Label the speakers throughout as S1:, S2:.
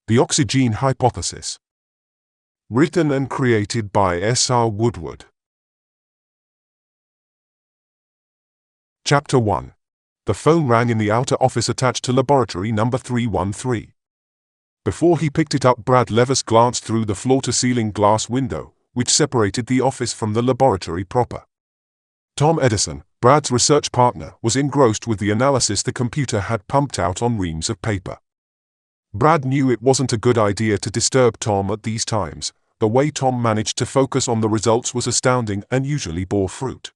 S1: The Oxy Gene Hypothesis. Written and created by S.R.Woodward. Chapter 1. The phone rang in the outer office attached to laboratory number 313. Before he picked it up, Brad Levors glanced through the floor-to-ceiling glass window, which separated the office from the laboratory proper. Tom Edison, Brad's research partner, was engrossed with the analysis the computer had pumped out on reams of paper. Brad knew it wasn't a good idea to disturb Tom at these times. The way Tom managed to focus on the results was astounding and usually bore fruit.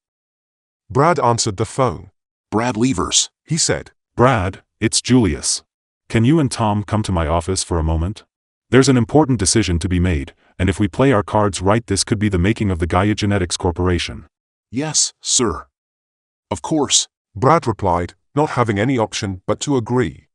S1: Brad answered the phone.
S2: "Brad Levors,"
S1: he said.
S3: "Brad, it's Julius. Can you and Tom come to my office for a moment? There's an important decision to be made, and if we play our cards right, this could be the making of the GaiaGen Corporation."
S2: "Yes, sir. Of course,"
S1: Brad replied, not having any option but to agree.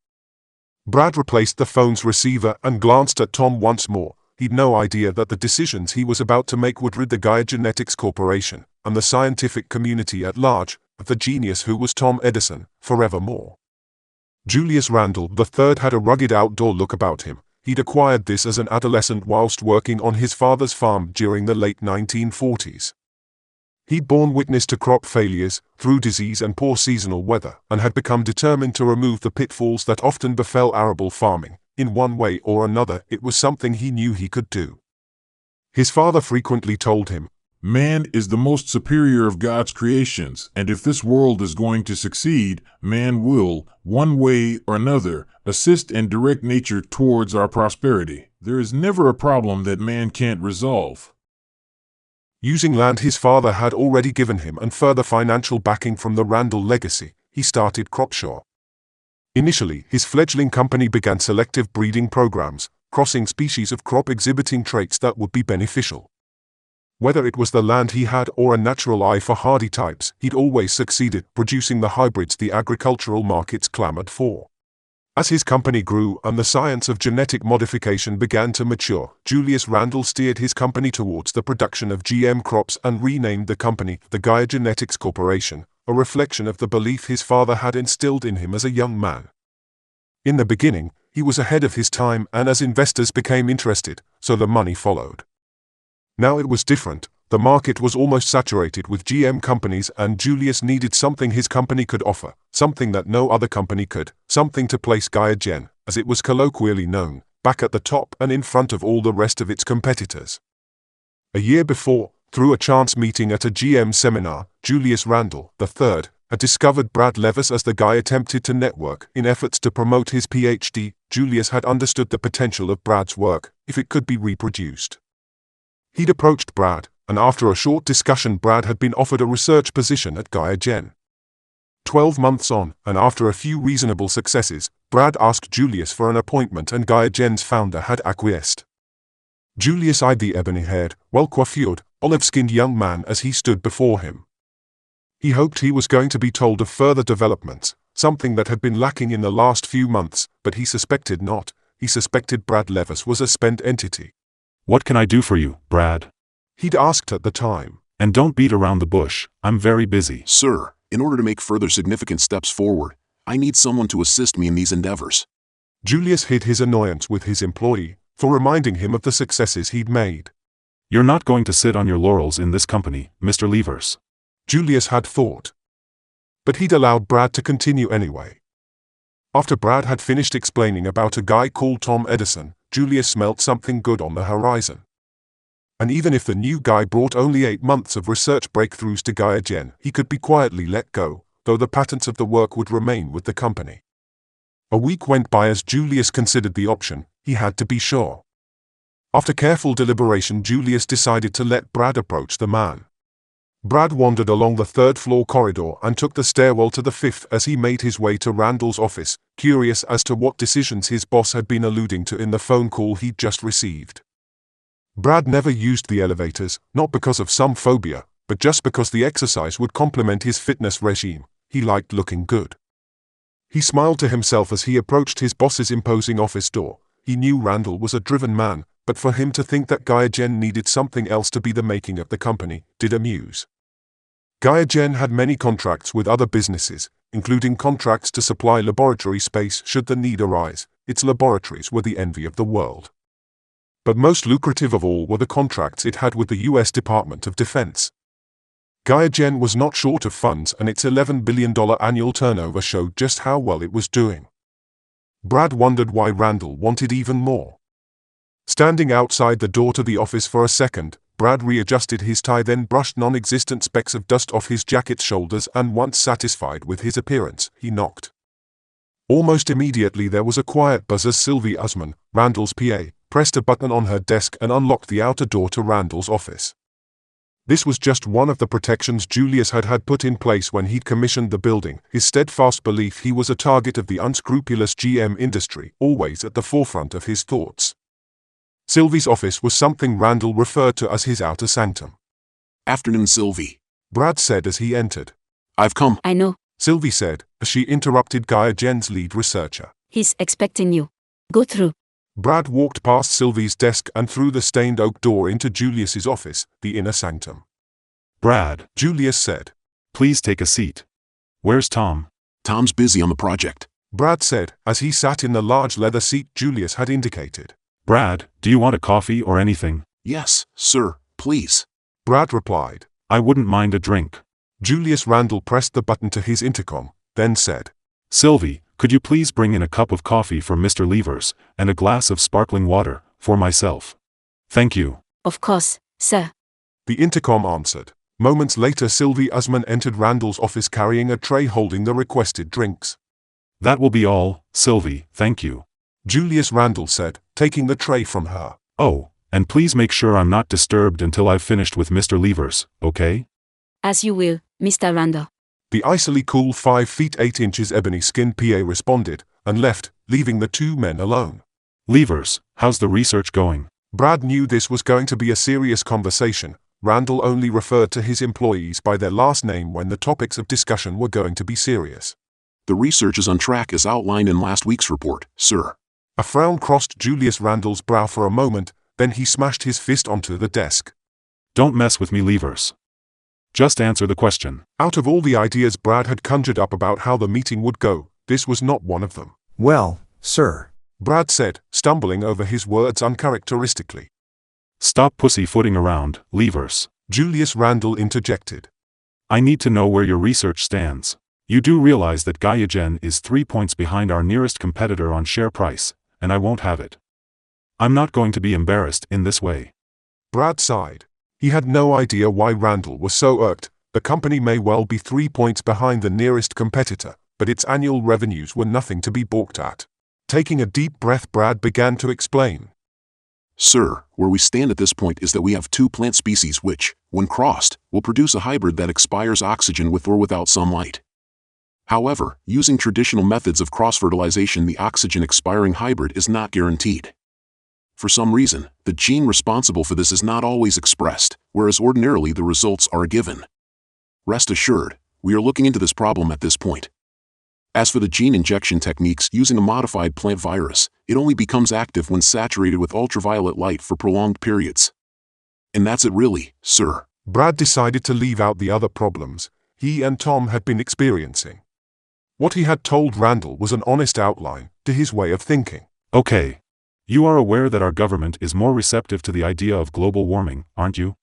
S1: Brad replaced the phone's receiver and glanced at Tom once more. He'd no idea that the decisions he was about to make would rid the GaiaGen Corporation and the scientific community at large of the genius who was Tom Edison forevermore. Julius Randall III had a rugged outdoor look about him. He'd acquired this as an adolescent whilst working on his father's farm during the late 1940s. He'd borne witness to crop failures through disease and poor seasonal weather, and had become determined to remove the pitfalls that often befell arable farming. In one way or another, it was something he knew he could do. His father frequently told him,
S4: "Man is the most superior of God's creations, and if this world is going to succeed, man will, one way or another, assist and direct nature towards our prosperity. There is never a problem that man can't resolve."
S1: Using land his father had already given him and further financial backing from the Randall legacy, he started Cropshaw. Initially, his fledgling company began selective breeding programs, crossing species of crop exhibiting traits that would be beneficial. Whether it was the land he had or a natural eye for hardy types, he'd always succeeded producing the hybrids the agricultural markets clamored for. As his company grew and the science of genetic modification began to mature, Julius Randall steered his company towards the production of GM crops and renamed the company the GaiaGen Corporation, a reflection of the belief his father had instilled in him as a young man. In the beginning, he was ahead of his time, and as investors became interested, so the money followed. Now it was different. The market was almost saturated with GM companies, and Julius needed something his company could offer, something that no other company could, something to place GaiaGen, as it was colloquially known, back at the top and in front of all the rest of its competitors. A year before, through a chance meeting at a GM seminar, Julius Randall III had discovered Brad Levors as the guy attempted to network in efforts to promote his PhD. Julius had understood the potential of Brad's work, if it could be reproduced. He'd approached Brad, and after a short discussion, Brad had been offered a research position at GaiaGen. 12 months on, and after a few reasonable successes, Brad asked Julius for an appointment, and GaiaGen's founder had acquiesced. Julius eyed the ebony-haired, well-coiffured, olive-skinned young man as he stood before him. He hoped he was going to be told of further developments, something that had been lacking in the last few months, but he suspected not. He suspected Brad Levors was a spent entity.
S3: "What can I do for you, Brad?"
S1: he'd asked at the time.
S3: "And don't beat around the bush, I'm very busy."
S2: "Sir, in order to make further significant steps forward, I need someone to assist me in these endeavors."
S1: Julius hid his annoyance with his employee for reminding him of the successes he'd made.
S3: "You're not going to sit on your laurels in this company, Mr. Levors,"
S1: Julius had thought. But he'd allowed Brad to continue anyway. After Brad had finished explaining about a guy called Tom Edison, Julius smelt something good on the horizon. And even if the new guy brought only 8 months of research breakthroughs to GaiaGen, he could be quietly let go, though the patents of the work would remain with the company. A week went by as Julius considered the option. He had to be sure. After careful deliberation, Julius decided to let Brad approach the man. Brad wandered along the 3rd-floor corridor and took the stairwell to the 5th as he made his way to Randall's office, curious as to what decisions his boss had been alluding to in the phone call he'd just received. Brad never used the elevators, not because of some phobia, but just because the exercise would complement his fitness regime. He liked looking good. He smiled to himself as he approached his boss's imposing office door. He knew Randall was a driven man, but for him to think that GaiaGen needed something else to be the making of the company did amuse. GaiaGen had many contracts with other businesses, including contracts to supply laboratory space should the need arise. its laboratories were the envy of the world. But most lucrative of all were the contracts it had with the U.S. Department of Defense. GaiaGen was not short of funds, and its $11 billion annual turnover showed just how well it was doing. Brad wondered why Randall wanted even more. Standing outside the door to the office for a second, Brad readjusted his tie, then brushed non-existent specks of dust off his jacket's shoulders, and once satisfied with his appearance, he knocked. Almost immediately there was a quiet buzz as Sylvie Usman, Randall's PA, pressed a button on her desk and unlocked the outer door to Randall's office. This was just one of the protections Julius had put in place when he'd commissioned the building, his steadfast belief he was a target of the unscrupulous GM industry, always at the forefront of his thoughts. Sylvie's office was something Randall referred to as his outer sanctum.
S2: Afternoon, Sylvie.
S1: Brad said as he entered.
S2: I've come.
S5: I know.
S1: Sylvie said, as she interrupted GaiaGen's lead researcher.
S5: He's expecting you. Go through.
S1: Brad walked past Sylvie's desk and through the stained oak door into Julius's office, the inner sanctum.
S3: Brad,
S1: Julius said.
S3: Please take a seat. Where's Tom?
S2: Tom's busy on the project.
S1: Brad said, as he sat in the large leather seat Julius had indicated.
S3: Brad, do you want a coffee or anything?
S2: Yes, sir, please.
S1: Brad replied.
S3: I wouldn't mind a drink.
S1: Julius Randall pressed the button to his intercom, then said.
S3: Sylvie, could you please bring in a cup of coffee for Mr. Levors, and a glass of sparkling water, for myself? Thank you.
S5: Of course, sir.
S1: The intercom answered. Moments later Sylvie Usman entered Randall's office carrying a tray holding the requested drinks.
S3: That will be all, Sylvie, thank you.
S1: Julius Randall said, taking the tray from her.
S3: Oh, and please make sure I'm not disturbed until I've finished with Mr. Levors, okay?
S5: As you will, Mr. Randall.
S1: The icily cool 5 feet 8 inches ebony-skinned PA responded, and left, leaving the two men alone.
S3: Levors, how's the research going?
S1: Brad knew this was going to be a serious conversation. Randall only referred to his employees by their last name when the topics of discussion were going to be serious.
S2: The research is on track as outlined in last week's report, sir.
S1: A frown crossed Julius Randall's brow for a moment, then he smashed his fist onto the desk.
S3: Don't mess with me, Levors. Just answer the question.
S1: Out of all the ideas Brad had conjured up about how the meeting would go, this was not one of them.
S6: Well, sir.
S1: Brad said, stumbling over his words uncharacteristically.
S3: Stop pussyfooting around, Levors.
S1: Julius Randall interjected.
S3: I need to know where your research stands. You do realize that GaiaGen is 3 points behind our nearest competitor on share price, and I won't have it. I'm not going to be embarrassed in this way.
S1: Brad sighed. He had no idea why Randall was so irked. The company may well be 3 points behind the nearest competitor, but its annual revenues were nothing to be balked at. Taking a deep breath, Brad began to explain.
S2: Sir, where we stand at this point is that we have 2 plant species which, when crossed, will produce a hybrid that expires oxygen with or without sunlight. However, using traditional methods of cross-fertilization, the oxygen-expiring hybrid is not guaranteed. For some reason, the gene responsible for this is not always expressed, whereas ordinarily the results are a given. Rest assured, we are looking into this problem at this point. As for the gene injection techniques using a modified plant virus, it only becomes active when saturated with ultraviolet light for prolonged periods. And that's it really, sir.
S1: Brad decided to leave out the other problems he and Tom had been experiencing. What he had told Randall was an honest outline to his way of thinking.
S3: Okay. You are aware that our government is more receptive to the idea of global warming, aren't you?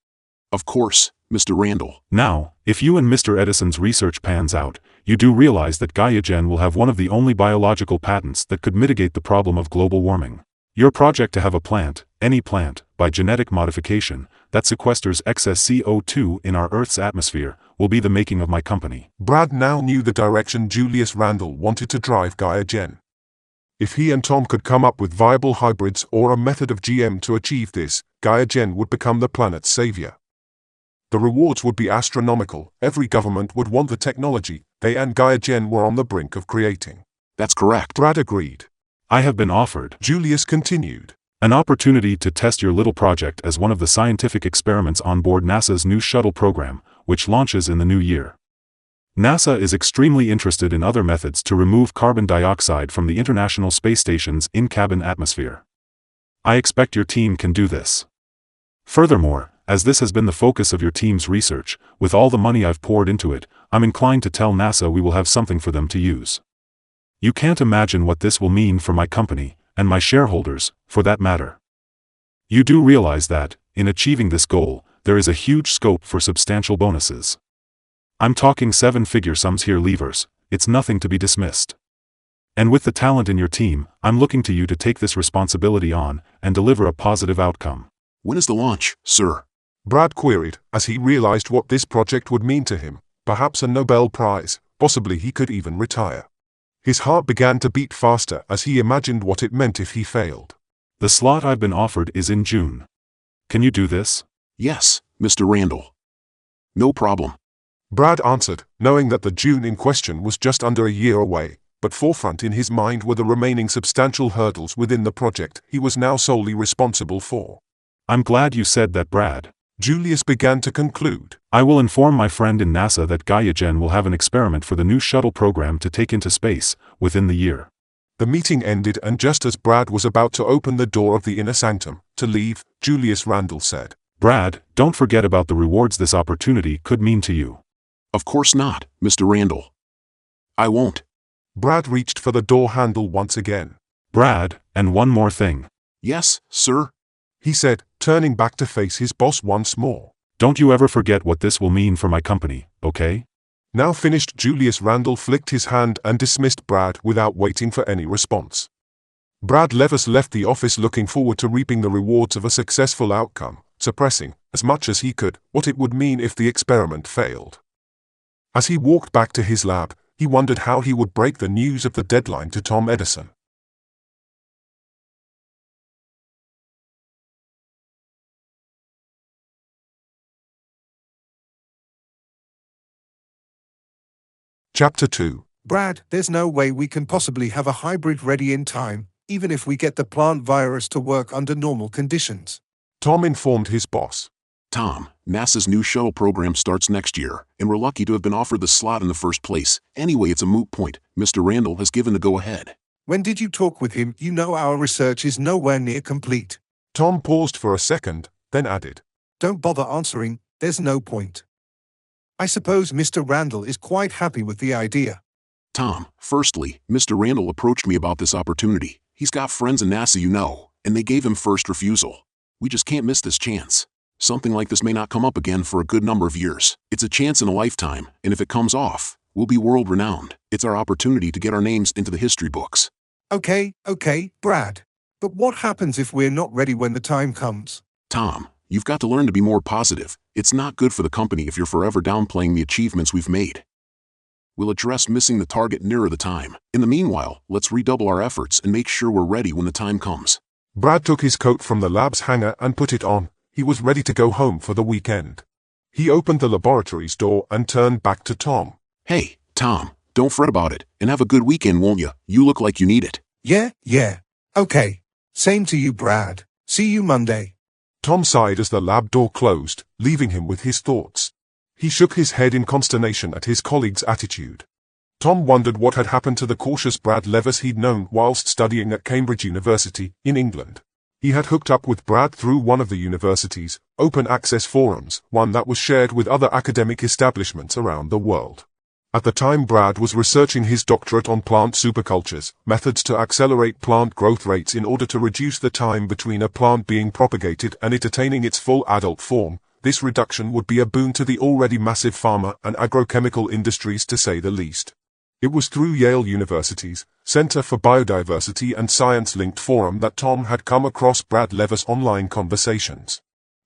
S2: Of course, Mr. Randall.
S3: Now, if you and Mr. Edison's research pans out, you do realize that GaiaGen will have one of the only biological patents that could mitigate the problem of global warming. Your project to have a plant, any plant, by genetic modification, that sequesters excess CO2 in our Earth's atmosphere, will be the making of my company.
S1: Brad now knew the direction Julius Randall wanted to drive GaiaGen. If he and Tom could come up with viable hybrids or a method of GM to achieve this, GaiaGen would become the planet's savior. The rewards would be astronomical. Every government would want the technology they and GaiaGen were on the brink of creating.
S2: That's correct.
S1: Brad agreed.
S3: I have been offered,
S1: Julius continued,
S3: an opportunity to test your little project as one of the scientific experiments on board NASA's new shuttle program, which launches in the new year. NASA is extremely interested in other methods to remove carbon dioxide from the International Space Station's in-cabin atmosphere. I expect your team can do this. Furthermore, as this has been the focus of your team's research, with all the money I've poured into it, I'm inclined to tell NASA we will have something for them to use. You can't imagine what this will mean for my company, and my shareholders, for that matter. You do realize that, in achieving this goal, there is a huge scope for substantial bonuses. I'm talking seven-figure sums here, Levers. It's nothing to be dismissed. And with the talent in your team, I'm looking to you to take this responsibility on and deliver a positive outcome.
S2: When is the launch, sir?
S1: Brad queried, as he realized what this project would mean to him. Perhaps a Nobel Prize, possibly he could even retire. His heart began to beat faster as he imagined what it meant if he failed.
S3: The slot I've been offered is in June. Can you do this?
S2: Yes, Mr. Randall. No problem.
S1: Brad answered, knowing that the June in question was just under a year away, but forefront in his mind were the remaining substantial hurdles within the project he was now solely responsible for.
S3: I'm glad you said that, Brad.
S1: Julius began to conclude.
S3: I will inform my friend in NASA that GaiaGen will have an experiment for the new shuttle program to take into space within the year.
S1: The meeting ended, and just as Brad was about to open the door of the inner sanctum to leave, Julius Randall said,
S3: Brad, don't forget about the rewards this opportunity could mean to you.
S2: Of course not, Mr. Randall. I won't.
S1: Brad reached for the door handle once again.
S3: Brad, and one more thing.
S2: Yes, sir?
S1: He said, turning back to face his boss once more.
S3: Don't you ever forget what this will mean for my company, okay?
S1: Now finished, Julius Randall flicked his hand and dismissed Brad without waiting for any response. Brad Levers left the office looking forward to reaping the rewards of a successful outcome, suppressing, as much as he could, what it would mean if the experiment failed. As he walked back to his lab, he wondered how he would break the news of the deadline to Tom Edison. Chapter 2.
S6: Brad, there's no way we can possibly have a hybrid ready in time, even if we get the plant virus to work under normal conditions.
S1: Tom informed his boss.
S2: Tom, NASA's new shuttle program starts next year, and we're lucky to have been offered the slot in the first place. Anyway, it's a moot point. Mr. Randall has given the go-ahead.
S6: When did you talk with him? You know our research is nowhere near complete.
S1: Tom paused for a second, then added,
S6: Don't bother answering, there's no point. I suppose Mr. Randall is quite happy with the idea.
S2: Tom, firstly, Mr. Randall approached me about this opportunity. He's got friends in NASA, you know, and they gave him first refusal. We just can't miss this chance. Something like this may not come up again for a good number of years. It's a chance in a lifetime, and if it comes off, we'll be world-renowned. It's our opportunity to get our names into the history books.
S6: Okay, Brad. But what happens if we're not ready when the time comes?
S2: Tom, you've got to learn to be more positive. It's not good for the company if you're forever downplaying the achievements we've made. We'll address missing the target nearer the time. In the meanwhile, let's redouble our efforts and make sure we're ready when the time comes.
S1: Brad took his coat from the lab's hanger and put it on. He was ready to go home for the weekend. He opened the laboratory's door and turned back to Tom.
S2: Hey, Tom, don't fret about it, and have a good weekend, won't you? You look like you need it.
S6: Yeah. Okay. Same to you, Brad. See you Monday.
S1: Tom sighed as the lab door closed, leaving him with his thoughts. He shook his head in consternation at his colleague's attitude. Tom wondered what had happened to the cautious Brad Levers he'd known whilst studying at Cambridge University, in England. He had hooked up with Brad through one of the university's open access forums, one that was shared with other academic establishments around the world. At the time, Brad was researching his doctorate on plant supercultures, methods to accelerate plant growth rates in order to reduce the time between a plant being propagated and it attaining its full adult form. This reduction would be a boon to the already massive pharma and agrochemical industries, to say the least. It was through Yale University's Center for Biodiversity and Science-linked forum that Tom had come across Brad Levers' online conversations.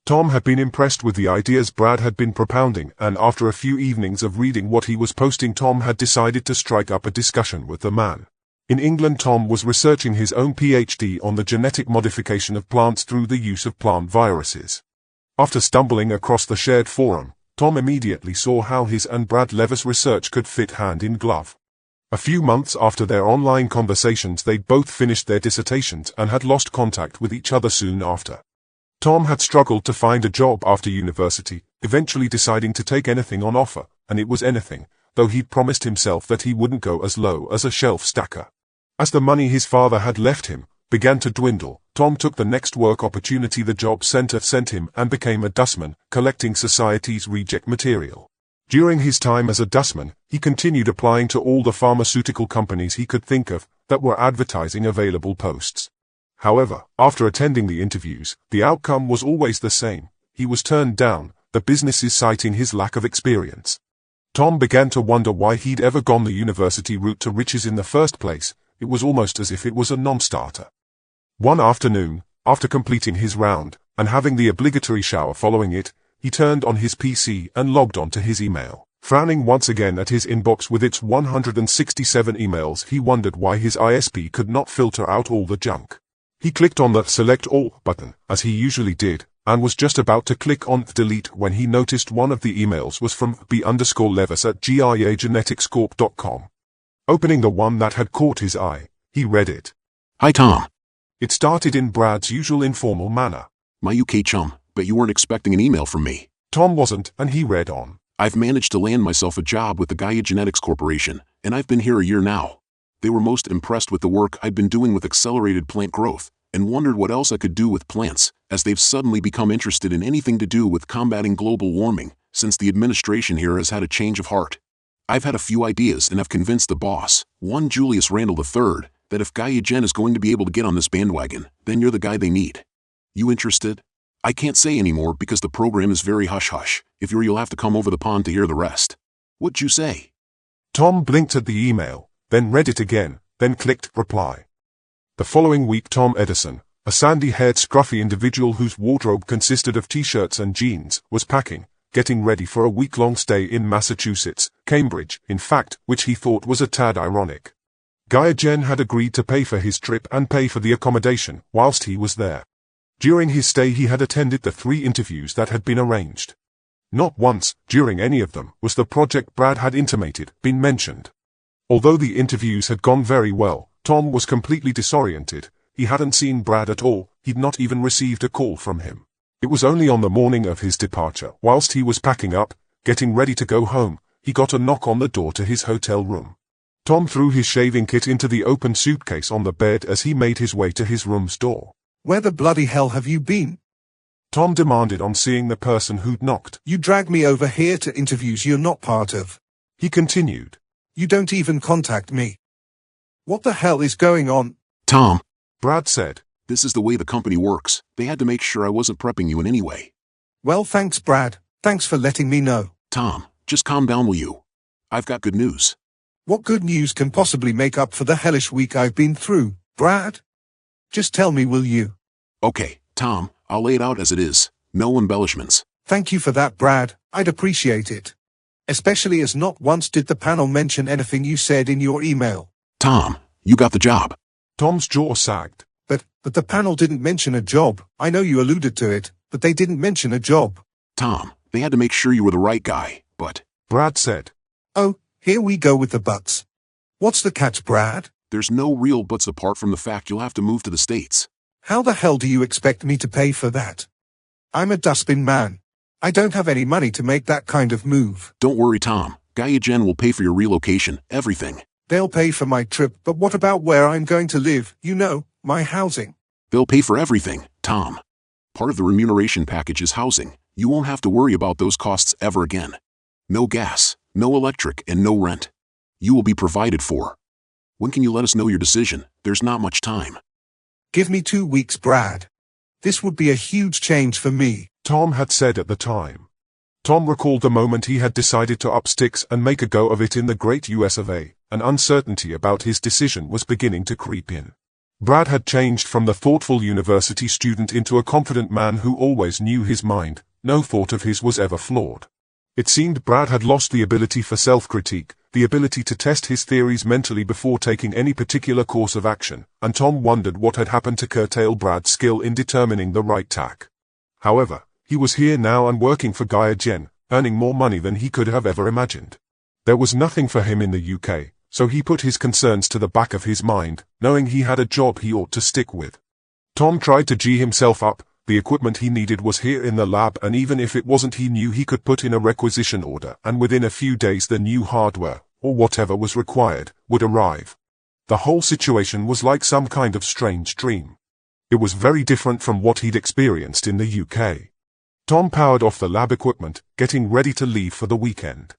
S1: Tom had been impressed with the ideas Brad had been propounding, and after a few evenings of reading what he was posting, Tom had decided to strike up a discussion with the man. In England, Tom was researching his own PhD on the genetic modification of plants through the use of plant viruses. After stumbling across the shared forum, Tom immediately saw how his and Brad Levers' research could fit hand in glove. A few months after their online conversations, they'd both finished their dissertations and had lost contact with each other soon after. Tom had struggled to find a job after university, eventually deciding to take anything on offer, and it was anything, though he'd promised himself that he wouldn't go as low as a shelf stacker. As the money his father had left him began to dwindle, Tom took the next work opportunity the job center sent him and became a dustman, collecting society's reject material. During his time as a dustman, he continued applying to all the pharmaceutical companies he could think of that were advertising available posts. However, after attending the interviews, the outcome was always the same. He was turned down, the businesses citing his lack of experience. Tom began to wonder why he'd ever gone the university route to riches in the first place. It was almost as if it was a non-starter. One afternoon, after completing his round, and having the obligatory shower following it, he turned on his PC and logged on to his email. Frowning once again at his inbox with its 167 emails, he wondered why his ISP could not filter out all the junk. He clicked on the Select All button, as he usually did, and was just about to click on Delete when he noticed one of the emails was from B_Levors at GaiaGeneticscorp.com. Opening the one that had caught his eye, he read it.
S2: Hi Tom.
S1: It started in Brad's usual informal manner.
S2: My UK chum, bet you weren't expecting an email from me.
S1: Tom wasn't, and he read on.
S2: I've managed to land myself a job with the GaiaGenetics Corporation, and I've been here a year now. They were most impressed with the work I'd been doing with accelerated plant growth, and wondered what else I could do with plants, as they've suddenly become interested in anything to do with combating global warming, since the administration here has had a change of heart. I've had a few ideas and have convinced the boss, one Julius Randall III, that if GaiaGen is going to be able to get on this bandwagon, then you're the guy they need. You interested? I can't say anymore because the program is very hush-hush. If you'll have to come over the pond to hear the rest. What'd you say?
S1: Tom blinked at the email, then read it again, then clicked Reply. The following week Tom Edison, a sandy-haired scruffy individual whose wardrobe consisted of t-shirts and jeans, was packing, getting ready for a week-long stay in Massachusetts, Cambridge, in fact, which he thought was a tad ironic. GaiaGen had agreed to pay for his trip and pay for the accommodation whilst he was there. During his stay he had attended the 3 interviews that had been arranged. Not once, during any of them, was the project Brad had intimated been mentioned. Although the interviews had gone very well, Tom was completely disoriented. He hadn't seen Brad at all, he'd not even received a call from him. It was only on the morning of his departure, whilst he was packing up, getting ready to go home, he got a knock on the door to his hotel room. Tom threw his shaving kit into the open suitcase on the bed as he made his way to his room's door.
S6: Where the bloody hell have you been?
S1: Tom demanded on seeing the person who'd knocked.
S6: You dragged me over here to interviews you're not part of.
S1: He continued.
S6: You don't even contact me. What the hell is going on?
S2: Tom,
S1: Brad said.
S2: This is the way the company works. They had to make sure I wasn't prepping you in any way.
S6: Well, thanks, Brad. Thanks for letting me know.
S2: Tom, just calm down, will you? I've got good news.
S6: What good news can possibly make up for the hellish week I've been through, Brad? Just tell me, will you?
S2: Okay, Tom, I'll lay it out as it is. No embellishments.
S6: Thank you for that, Brad. I'd appreciate it. Especially as not once did the panel mention anything you said in your email.
S2: Tom, you got the job.
S1: Tom's jaw sagged.
S6: But the panel didn't mention a job. I know you alluded to it, but they didn't mention a job.
S2: Tom, they had to make sure you were the right guy, but...
S1: Brad said.
S6: Oh, here we go with the buts. What's the catch, Brad?
S2: There's no real buts apart from the fact you'll have to move to the States.
S6: How the hell do you expect me to pay for that? I'm a dustbin man. I don't have any money to make that kind of move.
S2: Don't worry, Tom. GaiaGen will pay for your relocation, everything.
S6: They'll pay for my trip, but what about where I'm going to live, you know, my housing?
S2: They'll pay for everything, Tom. Part of the remuneration package is housing. You won't have to worry about those costs ever again. No gas, no electric, and no rent. You will be provided for. When can you let us know your decision? There's not much time.
S6: Give me 2 weeks, Brad. This would be a huge change for me,
S1: Tom had said at the time. Tom recalled the moment he had decided to up sticks and make a go of it in the great US of A. An uncertainty about his decision was beginning to creep in. Brad had changed from the thoughtful university student into a confident man who always knew his mind. No thought of his was ever flawed. It seemed Brad had lost the ability for self-critique, the ability to test his theories mentally before taking any particular course of action, and Tom wondered what had happened to curtail Brad's skill in determining the right tack. However, he was here now and working for GaiaGen, earning more money than he could have ever imagined. There was nothing for him in the UK, so he put his concerns to the back of his mind, knowing he had a job he ought to stick with. Tom tried to gee himself up. The equipment he needed was here in the lab, and even if it wasn't, he knew he could put in a requisition order, and within a few days the new hardware, or whatever was required, would arrive. The whole situation was like some kind of strange dream. It was very different from what he'd experienced in the UK. Tom powered off the lab equipment, getting ready to leave for the weekend.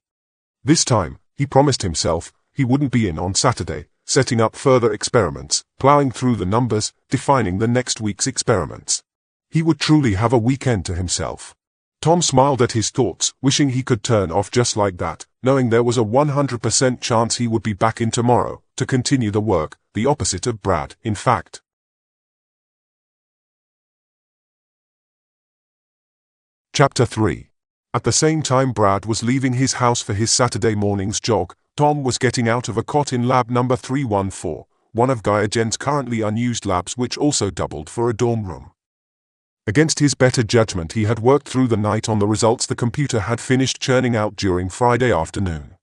S1: This time, he promised himself, he wouldn't be in on Saturday, setting up further experiments, plowing through the numbers, defining the next week's experiments. He would truly have a weekend to himself. Tom smiled at his thoughts, wishing he could turn off just like that, knowing there was a 100% chance he would be back in tomorrow, to continue the work, the opposite of Brad, in fact. Chapter 3. At the same time Brad was leaving his house for his Saturday morning's jog, Tom was getting out of a cot in lab number 314, one of GaiaGen's currently unused labs which also doubled for a dorm room. Against his better judgment he had worked through the night on the results the computer had finished churning out during Friday afternoon.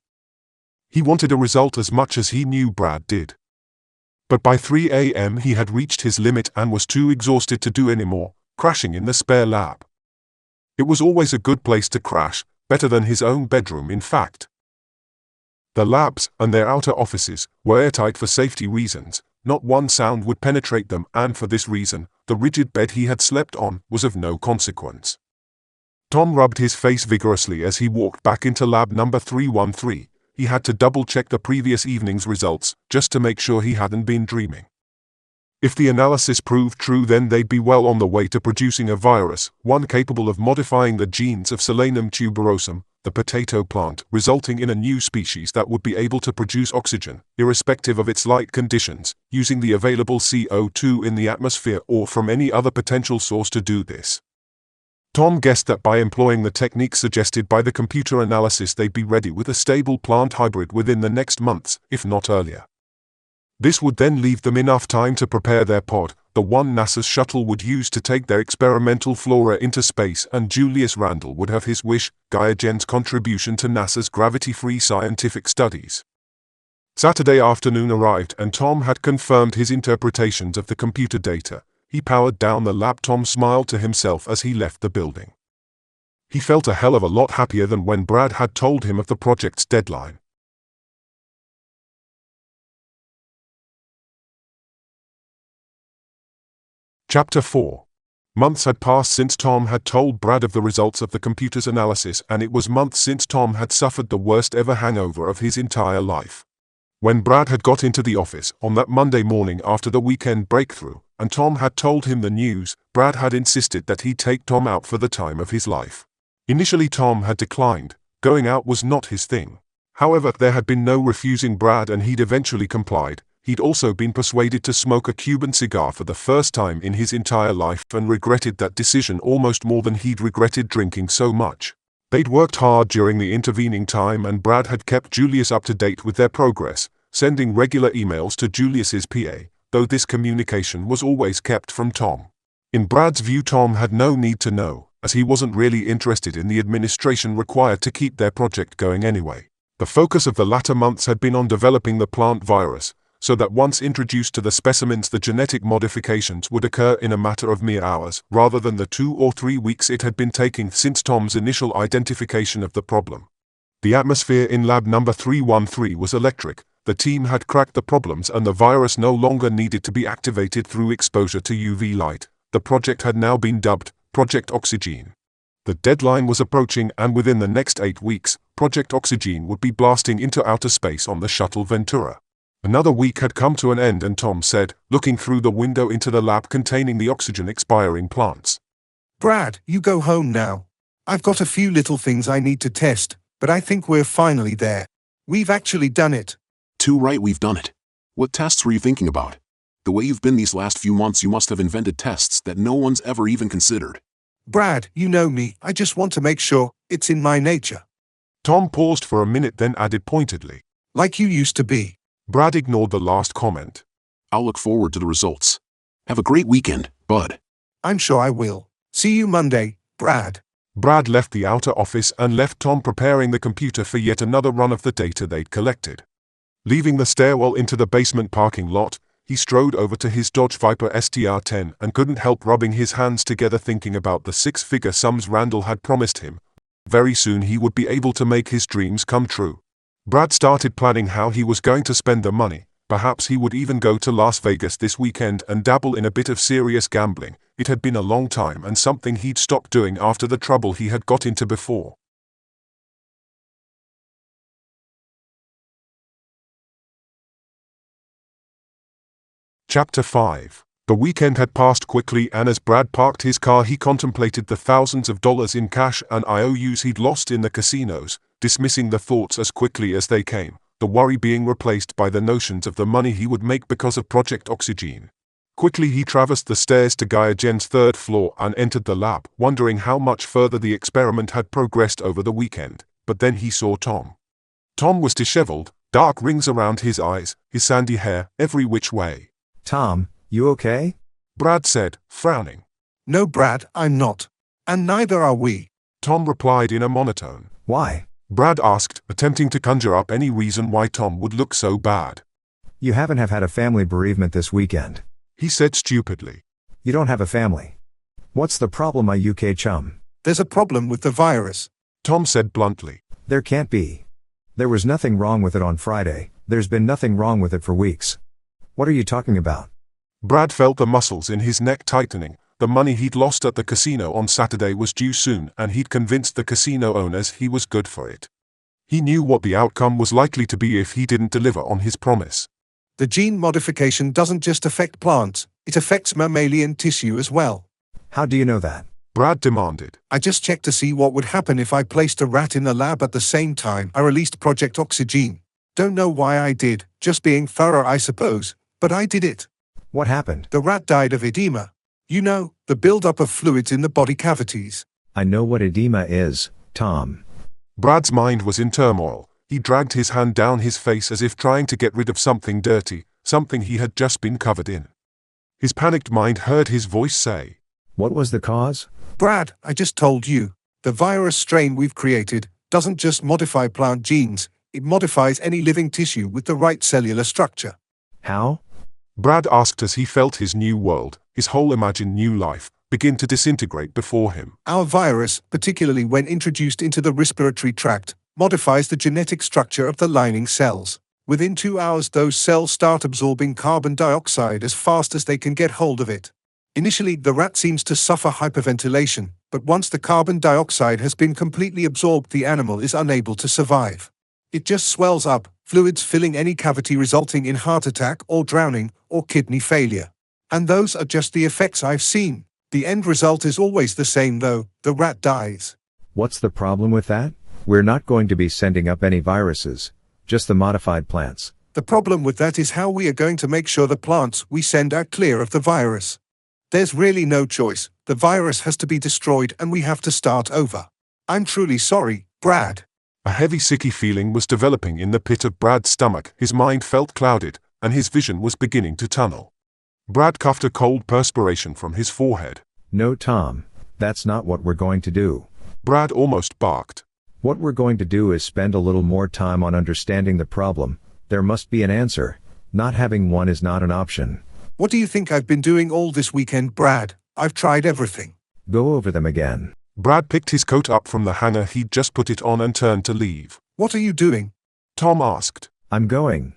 S1: He wanted a result as much as he knew Brad did. But by 3 a.m. he had reached his limit and was too exhausted to do any more, crashing in the spare lab. It was always a good place to crash, better than his own bedroom in fact. The labs, and their outer offices, were airtight for safety reasons. Not one sound would penetrate them, and for this reason, the rigid bed he had slept on was of no consequence. Tom rubbed his face vigorously as he walked back into lab number 313. He had to double-check the previous evening's results, just to make sure he hadn't been dreaming. If the analysis proved true, then they'd be well on the way to producing a virus, one capable of modifying the genes of Solanum tuberosum, the potato plant, resulting in a new species that would be able to produce oxygen, irrespective of its light conditions, using the available CO2 in the atmosphere or from any other potential source to do this. Tom guessed that by employing the techniques suggested by the computer analysis they'd be ready with a stable plant hybrid within the next months, if not earlier. This would then leave them enough time to prepare their pod, the one NASA's shuttle would use to take their experimental flora into space, and Julius Randall would have his wish, GaiaGen's contribution to NASA's gravity-free scientific studies. Saturday afternoon arrived and Tom had confirmed his interpretations of the computer data. He powered down the lab. Tom smiled to himself as he left the building. He felt a hell of a lot happier than when Brad had told him of the project's deadline. Chapter 4. Months had passed since Tom had told Brad of the results of the computer's analysis, and it was months since Tom had suffered the worst ever hangover of his entire life. When Brad had got into the office on that Monday morning after the weekend breakthrough, and Tom had told him the news, Brad had insisted that he take Tom out for the time of his life. Initially Tom had declined. Going out was not his thing. However, there had been no refusing Brad and he'd eventually complied. He'd also been persuaded to smoke a Cuban cigar for the first time in his entire life and regretted that decision almost more than he'd regretted drinking so much. They'd worked hard during the intervening time and Brad had kept Julius up to date with their progress, sending regular emails to Julius's PA, though this communication was always kept from Tom. In Brad's view, Tom had no need to know, as he wasn't really interested in the administration required to keep their project going anyway. The focus of the latter months had been on developing the plant virus, so that once introduced to the specimens the genetic modifications would occur in a matter of mere hours, rather than the 2 or 3 weeks it had been taking since Tom's initial identification of the problem. The atmosphere in lab number 313 was electric. The team had cracked the problems and the virus no longer needed to be activated through exposure to UV light. The project had now been dubbed Project Oxy Gene. The deadline was approaching, and within the next 8 weeks, Project Oxy Gene would be blasting into outer space on the shuttle Ventura. Another week had come to an end and Tom said, looking through the window into the lab containing the oxygen-expiring plants.
S6: Brad, you go home now. I've got a few little things I need to test, but I think we're finally there. We've actually done it.
S2: Too right, we've done it. What tests were you thinking about? The way you've been these last few months, you must have invented tests that no one's ever even considered.
S6: Brad, you know me, I just want to make sure it's in my nature.
S1: Tom paused for a minute, then added pointedly,
S6: like you used to be.
S1: Brad ignored the last comment.
S2: I'll look forward to the results. Have a great weekend, bud.
S6: I'm sure I will. See you Monday, Brad.
S1: Brad left the outer office and left Tom preparing the computer for yet another run of the data they'd collected. Leaving the stairwell into the basement parking lot, he strode over to his Dodge Viper STR-10 and couldn't help rubbing his hands together thinking about the 6-figure sums Randall had promised him. Very soon he would be able to make his dreams come true. Brad started planning how he was going to spend the money. Perhaps he would even go to Las Vegas this weekend and dabble in a bit of serious gambling. It had been a long time and something he'd stopped doing after the trouble he had got into before. Chapter 5. The weekend had passed quickly, and as Brad parked his car he contemplated the thousands of dollars in cash and IOUs he'd lost in the casinos, dismissing the thoughts as quickly as they came, the worry being replaced by the notions of the money he would make because of Project Oxy Gene. Quickly he traversed the stairs to GaiaGen's third floor and entered the lab, wondering how much further the experiment had progressed over the weekend. But then he saw Tom. Tom was disheveled, dark rings around his eyes, his sandy hair every which way.
S7: Tom, you okay?
S1: Brad said, frowning.
S6: No, Brad, I'm not. And neither are we.
S1: Tom replied in a monotone.
S7: Why?
S1: Brad asked, attempting to conjure up any reason why Tom would look so bad.
S7: You haven't had a family bereavement this weekend.
S1: He said stupidly.
S7: You don't have a family. What's the problem, my UK chum?
S6: There's a problem with the virus.
S1: Tom said bluntly.
S7: There can't be. There was nothing wrong with it on Friday. There's been nothing wrong with it for weeks. What are you talking about?
S1: Brad felt the muscles in his neck tightening. The money he'd lost at the casino on Saturday was due soon, and he'd convinced the casino owners he was good for it. He knew what the outcome was likely to be if he didn't deliver on his promise.
S6: The gene modification doesn't just affect plants, it affects mammalian tissue as well.
S7: How do you know that?
S1: Brad demanded.
S6: I just checked to see what would happen if I placed a rat in the lab at the same time I released Project Oxy Gene. Don't know why I did, just being thorough I suppose, but I did it.
S7: What happened?
S6: The rat died of edema. You know, the buildup of fluids in the body cavities.
S7: I know what edema is, Tom.
S1: Brad's mind was in turmoil. He dragged his hand down his face as if trying to get rid of something dirty, something he had just been covered in. His panicked mind heard his voice say,
S7: What was the cause?
S6: Brad, I just told you. The virus strain we've created doesn't just modify plant genes, it modifies any living tissue with the right cellular structure.
S7: How?
S1: Brad asked as he felt his new world, his whole imagined new life, begin to disintegrate before him.
S6: Our virus, particularly when introduced into the respiratory tract, modifies the genetic structure of the lining cells. Within 2 hours those cells start absorbing carbon dioxide as fast as they can get hold of it. Initially the rat seems to suffer hyperventilation, but once the carbon dioxide has been completely absorbed the animal is unable to survive. It just swells up, fluids filling any cavity resulting in heart attack or drowning or kidney failure. And those are just the effects I've seen. The end result is always the same though, the rat dies.
S7: What's the problem with that? We're not going to be sending up any viruses, just the modified plants.
S6: The problem with that is how we are going to make sure the plants we send are clear of the virus. There's really no choice, the virus has to be destroyed and we have to start over. I'm truly sorry, Brad.
S1: A heavy sicky feeling was developing in the pit of Brad's stomach, his mind felt clouded, and his vision was beginning to tunnel. Brad cuffed a cold perspiration from his forehead.
S7: No, Tom, that's not what we're going to do.
S1: Brad almost barked.
S7: What we're going to do is spend a little more time on understanding the problem. There must be an answer. Not having one is not an option.
S6: What do you think I've been doing all this weekend, Brad? I've tried everything.
S7: Go over them again.
S1: Brad picked his coat up from the hanger he'd just put it on and turned to leave.
S6: What are you doing?
S1: Tom asked.
S7: I'm going.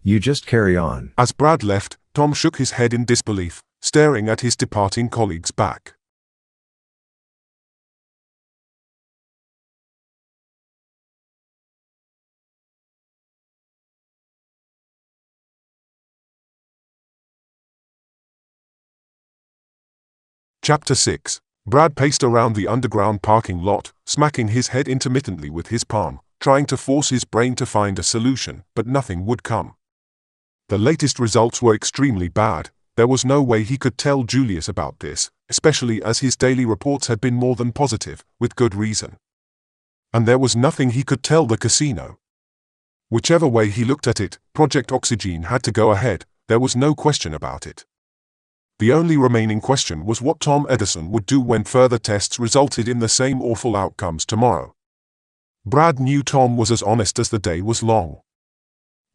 S7: You just carry on.
S1: As Brad left, Tom shook his head in disbelief, staring at his departing colleague's back. Chapter 6. Brad paced around the underground parking lot, smacking his head intermittently with his palm, trying to force his brain to find a solution, but nothing would come. The latest results were extremely bad. There was no way he could tell Julius about this, especially as his daily reports had been more than positive, with good reason. And there was nothing he could tell the casino. Whichever way he looked at it, Project Oxy Gene had to go ahead, there was no question about it. The only remaining question was what Tom Edison would do when further tests resulted in the same awful outcomes tomorrow. Brad knew Tom was as honest as the day was long.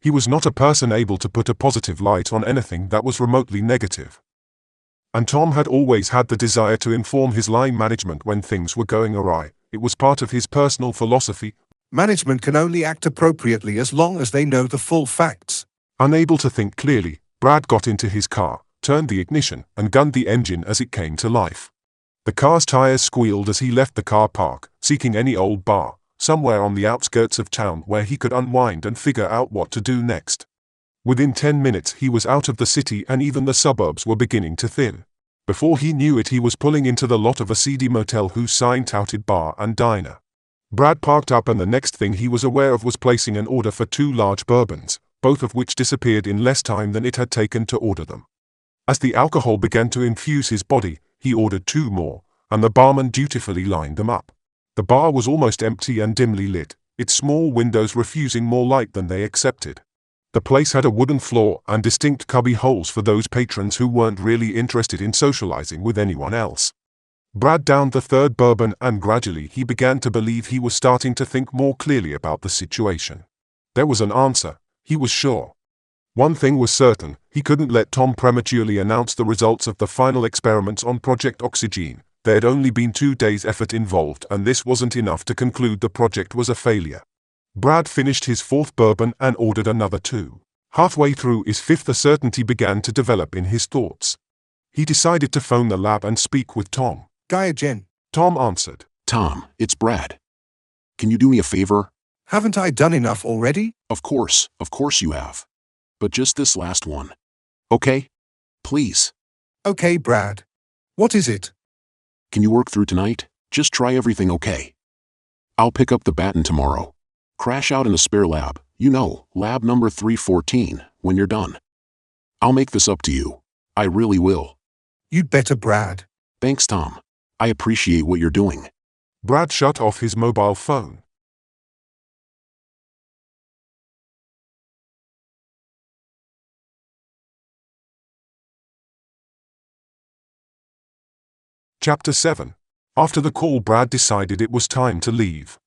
S1: He was not a person able to put a positive light on anything that was remotely negative. And Tom had always had the desire to inform his line management when things were going awry. It was part of his personal philosophy.
S6: Management can only act appropriately as long as they know the full facts.
S1: Unable to think clearly, Brad got into his car, turned the ignition, and gunned the engine as it came to life. The car's tires squealed as he left the car park, seeking any old bar, somewhere on the outskirts of town where he could unwind and figure out what to do next. Within 10 minutes he was out of the city and even the suburbs were beginning to thin. Before he knew it he was pulling into the lot of a seedy motel whose sign touted bar and diner. Brad parked up and the next thing he was aware of was placing an order for 2 large bourbons, both of which disappeared in less time than it had taken to order them. As the alcohol began to infuse his body, he ordered 2 more, and the barman dutifully lined them up. The bar was almost empty and dimly lit, its small windows refusing more light than they accepted. The place had a wooden floor and distinct cubby holes for those patrons who weren't really interested in socializing with anyone else. Brad downed the 3rd bourbon and gradually he began to believe he was starting to think more clearly about the situation. There was an answer, he was sure. One thing was certain, he couldn't let Tom prematurely announce the results of the final experiments on Project Oxy Gene. There had only been 2 days' effort involved and this wasn't enough to conclude the project was a failure. Brad finished his 4th bourbon and ordered another 2. Halfway through his 5th a certainty began to develop in his thoughts. He decided to phone the lab and speak with Tom.
S6: GaiaGen.
S1: Tom answered.
S2: Tom, it's Brad. Can you do me a favor?
S6: Haven't I done enough already?
S2: Of course you have. But just this last one. Okay? Please.
S6: Okay, Brad. What is it?
S2: Can you work through tonight? Just try everything okay. I'll pick up the baton tomorrow. Crash out in a spare lab, lab number 314, when you're done. I'll make this up to you. I really will.
S6: You'd better, Brad.
S2: Thanks, Tom. I appreciate what you're doing.
S1: Brad shut off his mobile phone. Chapter 7. After the call, Brad decided it was time to leave.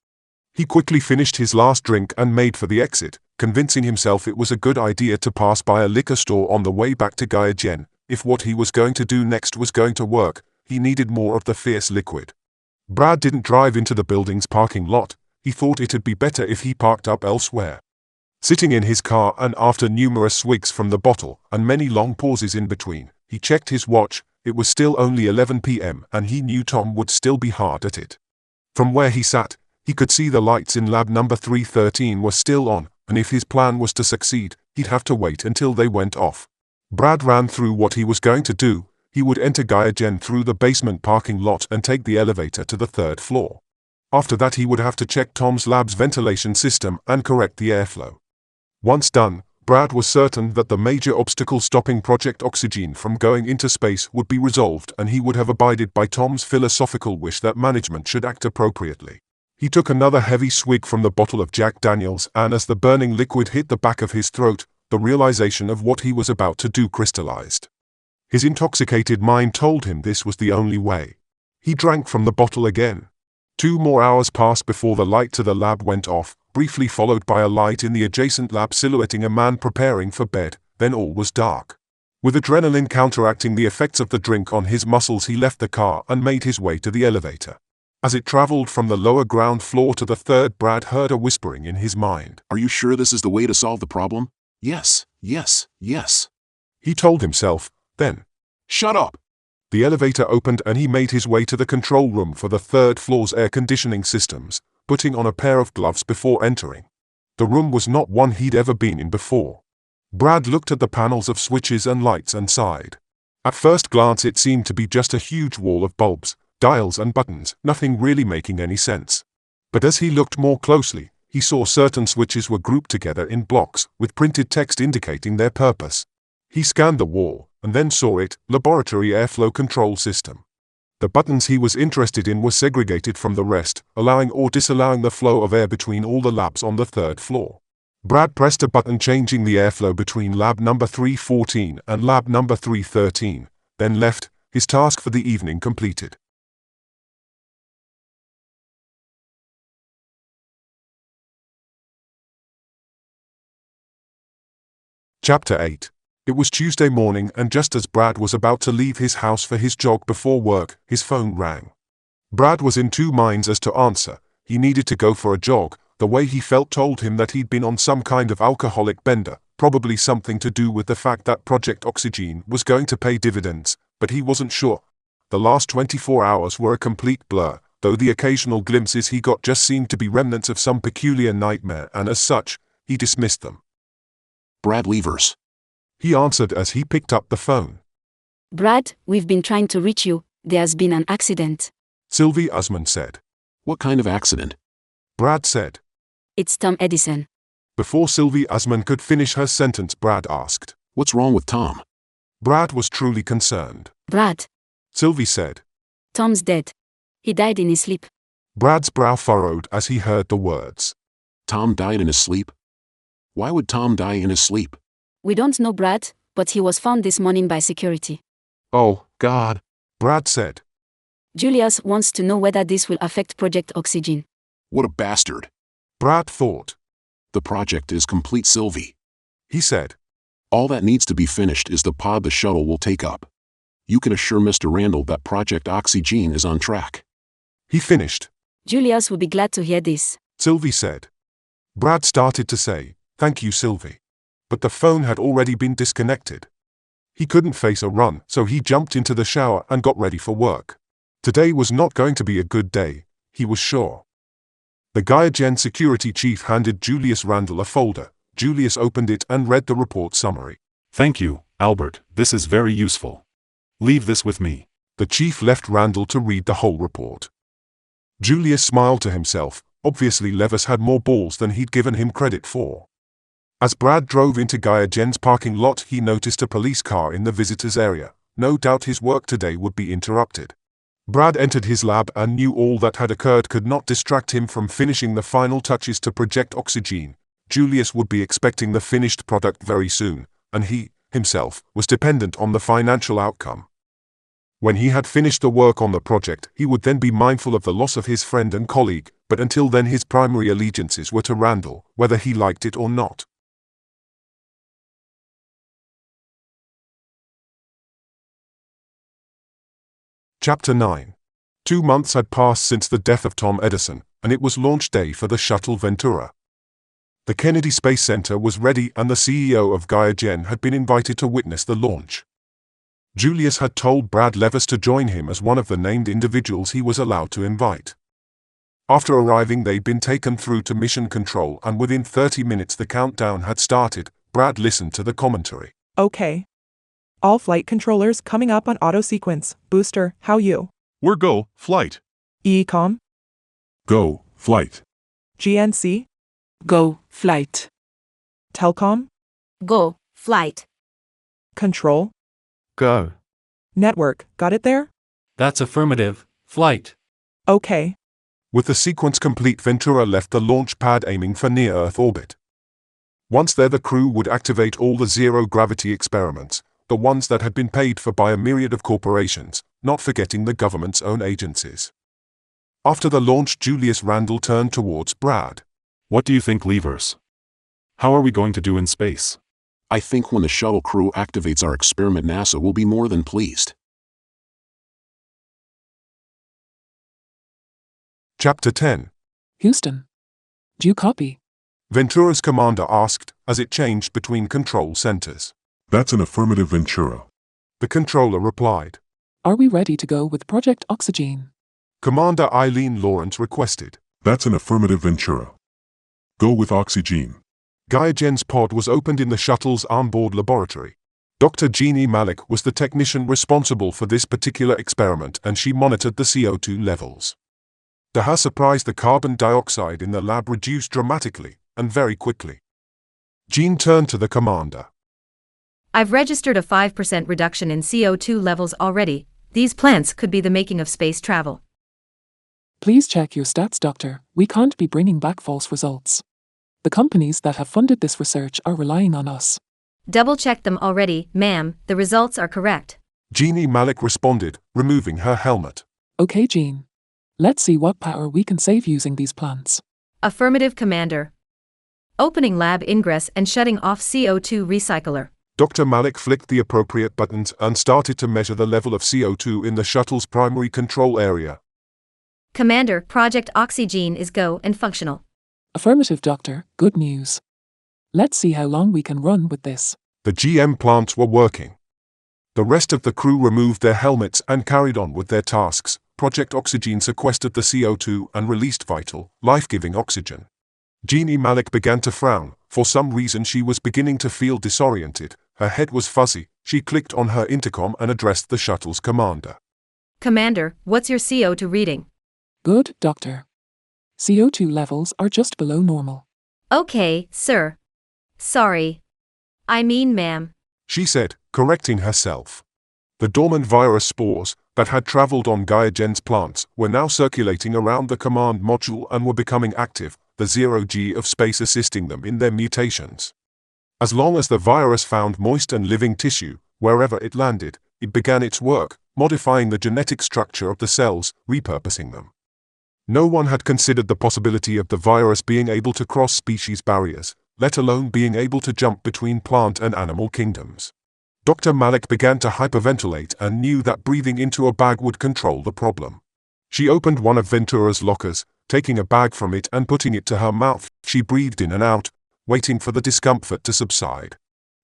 S1: He quickly finished his last drink and made for the exit, convincing himself it was a good idea to pass by a liquor store on the way back to GaiaGen. If what he was going to do next was going to work, he needed more of the fierce liquid. Brad didn't drive into the building's parking lot. He thought it'd be better if he parked up elsewhere. Sitting in his car and after numerous swigs from the bottle and many long pauses in between, he checked his watch. It was still only 11 p.m. and he knew Tom would still be hard at it. From where he sat, he could see the lights in lab number 313 were still on, and if his plan was to succeed, he'd have to wait until they went off. Brad ran through what he was going to do. He would enter GaiaGen through the basement parking lot and take the elevator to the 3rd floor. After that he would have to check Tom's lab's ventilation system and correct the airflow. Once done, Brad was certain that the major obstacle stopping Project Oxy Gene from going into space would be resolved and he would have abided by Tom's philosophical wish that management should act appropriately. He took another heavy swig from the bottle of Jack Daniels and as the burning liquid hit the back of his throat, the realization of what he was about to do crystallized. His intoxicated mind told him this was the only way. He drank from the bottle again. 2 more hours passed before the light to the lab went off, briefly followed by a light in the adjacent lab silhouetting a man preparing for bed, then all was dark. With adrenaline counteracting the effects of the drink on his muscles, he left the car and made his way to the elevator. As it traveled from the lower ground floor to the 3rd, Brad heard a whispering in his mind.
S2: Are you sure this is the way to solve the problem? Yes.
S1: He told himself, then.
S2: Shut up!
S1: The elevator opened and he made his way to the control room for the 3rd floor's air conditioning systems, putting on a pair of gloves before entering. The room was not one he'd ever been in before. Brad looked at the panels of switches and lights and sighed. At first glance it seemed to be just a huge wall of bulbs, dials and buttons, nothing really making any sense. But as he looked more closely, he saw certain switches were grouped together in blocks, with printed text indicating their purpose. He scanned the wall, and then saw it, Laboratory Airflow Control System. The buttons he was interested in were segregated from the rest, allowing or disallowing the flow of air between all the labs on the 3rd floor. Brad pressed a button changing the airflow between lab number 314 and lab number 313, then left, his task for the evening completed. Chapter 8. It was Tuesday morning and just as Brad was about to leave his house for his jog before work, his phone rang. Brad was in 2 minds as to answer. He needed to go for a jog. The way he felt told him that he'd been on some kind of alcoholic bender, probably something to do with the fact that Project Oxy Gene was going to pay dividends, but he wasn't sure. The last 24 hours were a complete blur, though the occasional glimpses he got just seemed to be remnants of some peculiar nightmare and as such, he dismissed them.
S2: Brad Levers.
S1: He answered as he picked up the phone.
S5: Brad, we've been trying to reach you. There's been an accident.
S1: Sylvie Usman said.
S2: What kind of accident?
S1: Brad said.
S5: It's Tom Edison.
S1: Before Sylvie Usman could finish her sentence, Brad asked.
S2: What's wrong with Tom?
S1: Brad was truly concerned.
S5: Brad,
S1: Sylvie said.
S5: Tom's dead. He died in his sleep.
S1: Brad's brow furrowed as he heard the words.
S2: Tom died in his sleep? Why would Tom die in his sleep?
S5: We don't know Brad, but he was found this morning by security.
S2: Oh, God.
S1: Brad said.
S5: Julius wants to know whether this will affect Project Oxy Gene.
S2: What a bastard.
S1: Brad thought.
S2: The project is complete, Sylvie.
S1: He said.
S2: All that needs to be finished is the pod the shuttle will take up. You can assure Mr. Randall that Project Oxy Gene is on track.
S1: He finished.
S5: Julius will be glad to hear this.
S1: Sylvie said. Brad started to say, "Thank you, Sylvie." But the phone had already been disconnected. He couldn't face a run, so he jumped into the shower and got ready for work. Today was not going to be a good day, he was sure. The GaiaGen security chief handed Julius Randall a folder. Julius opened it and read the report summary.
S3: Thank you, Albert, this is very useful. Leave this with me.
S1: The chief left Randall to read the whole report. Julius smiled to himself. Obviously Levers had more balls than he'd given him credit for. As Brad drove into GaiaGen's parking lot, he noticed a police car in the visitors area. No doubt his work today would be interrupted. Brad entered his lab and knew all that had occurred could not distract him from finishing the final touches to Project Oxy Gene. Julius would be expecting the finished product very soon, and he, himself, was dependent on the financial outcome. When he had finished the work on the project, he would then be mindful of the loss of his friend and colleague, but until then his primary allegiances were to Randall, whether he liked it or not. Chapter 9. 2 months had passed since the death of Tom Edison, and it was launch day for the shuttle Ventura. The Kennedy Space Center was ready and the CEO of GaiaGen had been invited to witness the launch. Julius had told Brad Levers to join him as one of the named individuals he was allowed to invite. After arriving, they'd been taken through to mission control, and within 30 minutes the countdown had started. Brad listened to the commentary.
S8: Okay. All flight controllers coming up on auto sequence. Booster, how you?
S9: We're go, flight.
S8: EECOM?
S4: Go, flight.
S8: GNC?
S10: Go, flight.
S8: Telcom?
S5: Go, flight.
S8: Control?
S9: Go.
S8: Network, got it there?
S10: That's affirmative, flight.
S8: Okay.
S1: With the sequence complete, Ventura left the launch pad aiming for near-Earth orbit. Once there, the crew would activate all the zero-gravity experiments, the ones that had been paid for by a myriad of corporations, not forgetting the government's own agencies. After the launch, Julius Randall turned towards Brad.
S3: What do you think, Levers? How are we going to do in space?
S2: I think when the shuttle crew activates our experiment, NASA will be more than pleased.
S1: Chapter 10.
S10: Houston. Do you copy?
S1: Ventura's commander asked, as it changed between control centers.
S4: That's an affirmative, Ventura.
S1: The controller replied.
S10: Are we ready to go with Project Oxy Gene?
S1: Commander Eileen Lawrence requested.
S4: That's an affirmative, Ventura. Go with Oxy Gene.
S1: GaiaGen's pod was opened in the shuttle's onboard laboratory. Dr. Jeannie Malik was the technician responsible for this particular experiment, and she monitored the CO2 levels. To her surprise, the carbon dioxide in the lab reduced dramatically, and very quickly. Jean turned to the commander.
S11: I've registered a 5% reduction in CO2 levels already. These plants could be the making of space travel.
S10: Please check your stats, Doctor. We can't be bringing back false results. The companies that have funded this research are relying on us.
S11: Double-checked them already, ma'am. The results are correct.
S1: Jeannie Malik responded, removing her helmet.
S10: Okay, Jean. Let's see what power we can save using these plants.
S11: Affirmative, Commander. Opening lab ingress and shutting off CO2 recycler.
S1: Dr. Malik flicked the appropriate buttons and started to measure the level of CO2 in the shuttle's primary control area.
S11: Commander, Project Oxy Gene is go and functional.
S10: Affirmative, Doctor. Good news. Let's see how long we can run with this.
S1: The GM plants were working. The rest of the crew removed their helmets and carried on with their tasks. Project Oxy Gene sequestered the CO2 and released vital, life-giving oxygen. Jeannie Malik began to frown. For some reason she was beginning to feel disoriented. Her head was fuzzy. She clicked on her intercom and addressed the shuttle's commander.
S11: Commander, what's your CO2 reading?
S10: Good, Doctor. CO2 levels are just below normal.
S11: Okay, sir. Sorry. I mean, ma'am.
S1: She said, correcting herself. The dormant virus spores that had traveled on GaiaGen's plants were now circulating around the command module and were becoming active, the 0G of space assisting them in their mutations. As long as the virus found moist and living tissue, wherever it landed, it began its work, modifying the genetic structure of the cells, repurposing them. No one had considered the possibility of the virus being able to cross species barriers, let alone being able to jump between plant and animal kingdoms. Dr. Malik began to hyperventilate and knew that breathing into a bag would control the problem. She opened one of Ventura's lockers, taking a bag from it and putting it to her mouth. She breathed in and out, waiting for the discomfort to subside.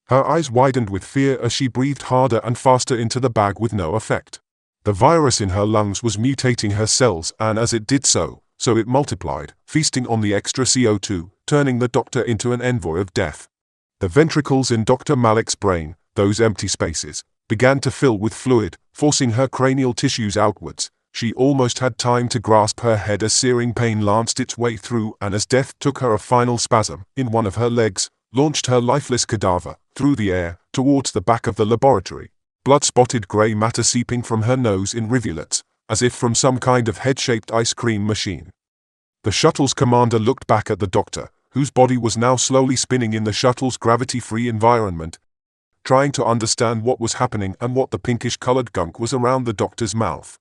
S1: Her eyes widened with fear as she breathed harder and faster into the bag with no effect. The virus in her lungs was mutating her cells, and as it did so it multiplied, feasting on the extra CO2, turning the doctor into an envoy of death. The ventricles in Dr. Malik's brain, those empty spaces, began to fill with fluid, forcing her cranial tissues outwards. She almost had time to grasp her head as searing pain lanced its way through, and as death took her a final spasm in one of her legs, launched her lifeless cadaver through the air towards the back of the laboratory. Blood-spotted grey matter seeping from her nose in rivulets, as if from some kind of head-shaped ice cream machine. The shuttle's commander looked back at the doctor, whose body was now slowly spinning in the shuttle's gravity-free environment, trying to understand what was happening and what the pinkish-colored gunk was around the doctor's mouth.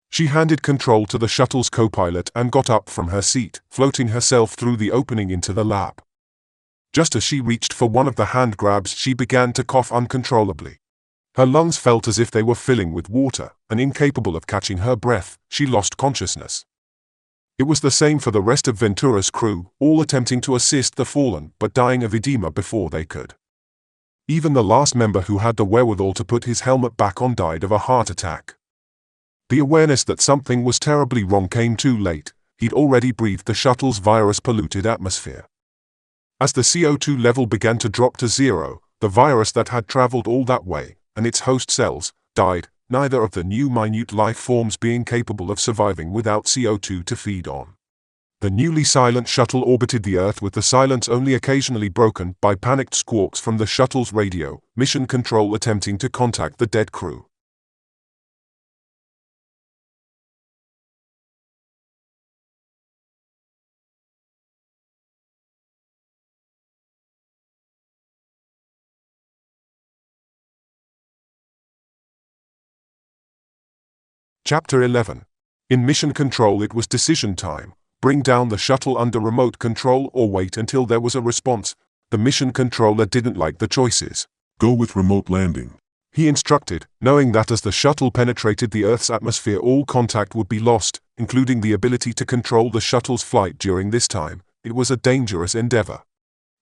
S1: She handed control to the shuttle's co-pilot and got up from her seat, floating herself through the opening into the lab. Just as she reached for one of the hand grabs, she began to cough uncontrollably. Her lungs felt as if they were filling with water, and incapable of catching her breath, she lost consciousness. It was the same for the rest of Ventura's crew, all attempting to assist the fallen but dying of edema before they could. Even the last member who had the wherewithal to put his helmet back on died of a heart attack. The awareness that something was terribly wrong came too late. He'd already breathed the shuttle's virus-polluted atmosphere. As the CO2 level began to drop to zero, the virus that had traveled all that way, and its host cells, died, neither of the new minute life forms being capable of surviving without CO2 to feed on. The newly silent shuttle orbited the Earth with the silence only occasionally broken by panicked squawks from the shuttle's radio, mission control attempting to contact the dead crew. Chapter 11. In mission control it was decision time. Bring down the shuttle under remote control or wait until there was a response. The mission controller didn't like the choices.
S4: Go with remote landing,
S1: he instructed, knowing that as the shuttle penetrated the Earth's atmosphere all contact would be lost, including the ability to control the shuttle's flight during this time. It was a dangerous endeavor.